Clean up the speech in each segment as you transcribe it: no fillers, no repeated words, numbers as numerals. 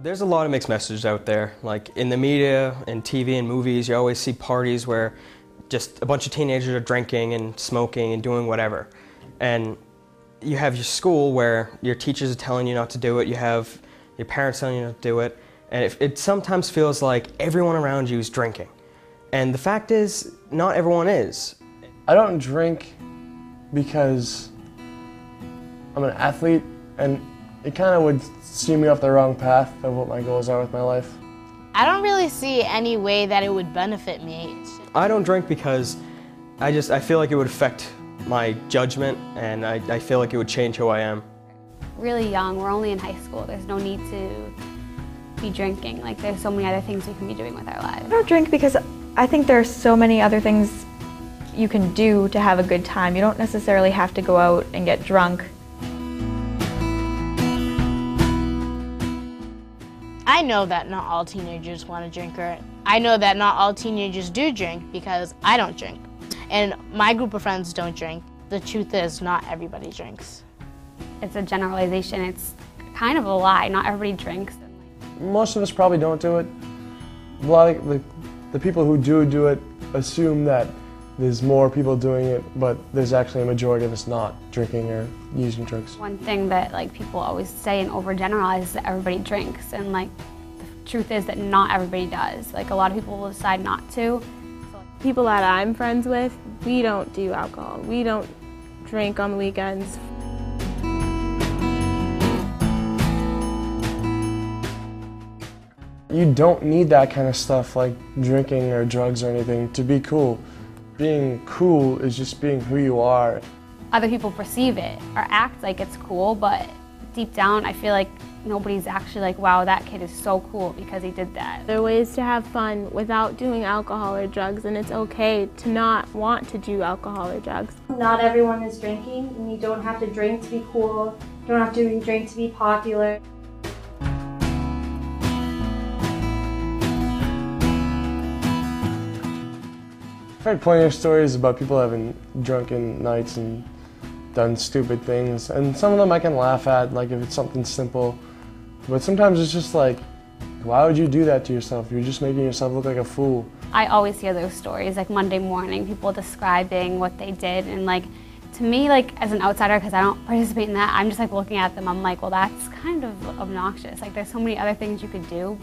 There's a lot of mixed messages out there. Like in the media and TV and movies, you always see parties where just a bunch of teenagers are drinking and smoking and doing whatever. And you have your school where your teachers are telling you not to do it, you have your parents telling you not to do it, and it sometimes feels like everyone around you is drinking. And the fact is, not everyone is. I don't drink because I'm an athlete, and it kind of would steer me off the wrong path of what my goals are with my life. I don't really see any way that it would benefit me. I don't drink because I feel like it would affect my judgment, and I feel like it would change who I am. Really young, we're only in high school. There's no need to be drinking. Like, there's so many other things we can be doing with our lives. I don't drink because I think there are so many other things you can do to have a good time. You don't necessarily have to go out and get drunk. I know that not all teenagers want to drink, or I know that not all teenagers do drink because I don't drink. And my group of friends don't drink. The truth is, not everybody drinks. It's a generalization. It's kind of a lie. Not everybody drinks. Most of us probably don't do it. A lot of the people who do it assume that there's more people doing it, but there's actually a majority of us not drinking or using drugs. One thing that people always say and overgeneralize is that everybody drinks, and the truth is that not everybody does. A lot of people will decide not to. People that I'm friends with, we don't do alcohol. We don't drink on the weekends. You don't need that kind of stuff like drinking or drugs or anything to be cool. Being cool is just being who you are. Other people perceive it or act like it's cool, but deep down I feel like nobody's actually like, wow, that kid is so cool because he did that. There are ways to have fun without doing alcohol or drugs, and it's okay to not want to do alcohol or drugs. Not everyone is drinking, and you don't have to drink to be cool. You don't have to drink to be popular. I've heard plenty of stories about people having drunken nights and done stupid things, and some of them I can laugh at, like if it's something simple. But sometimes it's just like, why would you do that to yourself? You're just making yourself look like a fool. I always hear those stories, like Monday morning, people describing what they did, and to me, as an outsider, because I don't participate in that, I'm just looking at them, I'm like, well, that's kind of obnoxious. There's so many other things you could do.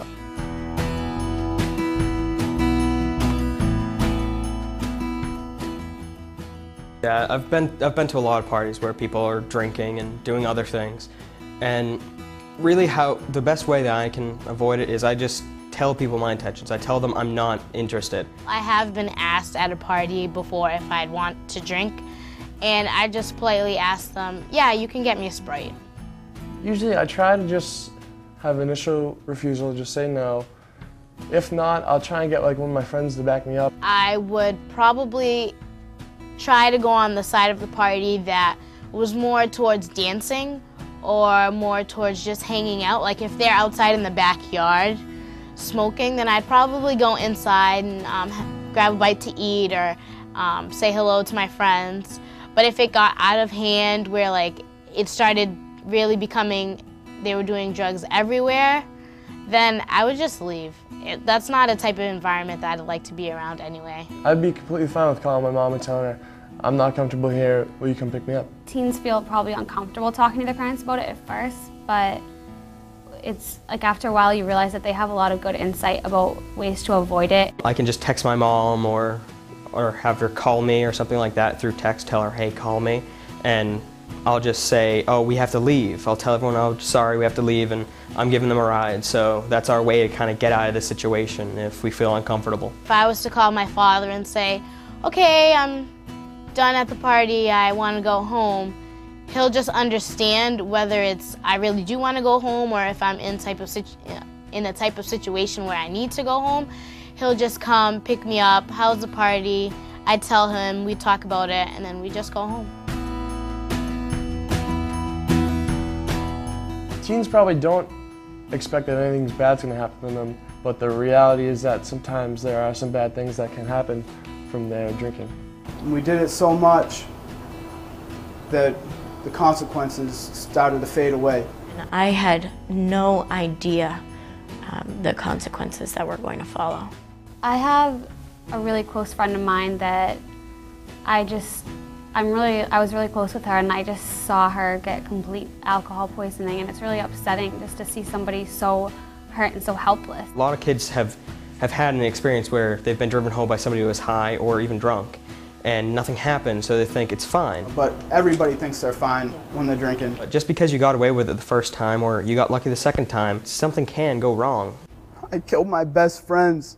Yeah, I've been to a lot of parties where people are drinking and doing other things, and really the best way that I can avoid it is I just tell people my intentions. I tell them I'm not interested. I have been asked at a party before if I'd want to drink, and I just politely ask them, yeah, you can get me a Sprite. Usually I try to just have initial refusal, just say no. If not, I'll try and get one of my friends to back me up. I would probably try to go on the side of the party that was more towards dancing or more towards just hanging out. If they're outside in the backyard smoking, then I'd probably go inside and grab a bite to eat or say hello to my friends. But if it got out of hand where it started really becoming they were doing drugs everywhere, then I would just leave. That's not a type of environment that I'd like to be around anyway. I'd be completely fine with calling my mom and telling her, I'm not comfortable here, will you come pick me up? Teens feel probably uncomfortable talking to their parents about it at first, but it's after a while you realize that they have a lot of good insight about ways to avoid it. I can just text my mom or have her call me or something like that through text, tell her, hey, call me, and I'll just say, oh, we have to leave. I'll tell everyone, oh, sorry, we have to leave, and I'm giving them a ride. So that's our way to kind of get out of the situation if we feel uncomfortable. If I was to call my father and say, okay, I'm done at the party, I want to go home, he'll just understand whether it's I really do want to go home or if I'm in a type of situation where I need to go home. He'll just come, pick me up, how's the party? I tell him, we talk about it, and then we just go home. Teens probably don't expect that anything bad's going to happen to them, but the reality is that sometimes there are some bad things that can happen from their drinking. We did it so much that the consequences started to fade away. I had no idea the consequences that were going to follow. I have a really close friend of mine that I was really close with her, and I just saw her get complete alcohol poisoning, and it's really upsetting just to see somebody so hurt and so helpless. A lot of kids have had an experience where they've been driven home by somebody who was high or even drunk, and nothing happened, so they think it's fine. But everybody thinks they're fine when they're drinking. But just because you got away with it the first time or you got lucky the second time, something can go wrong. I killed my best friends.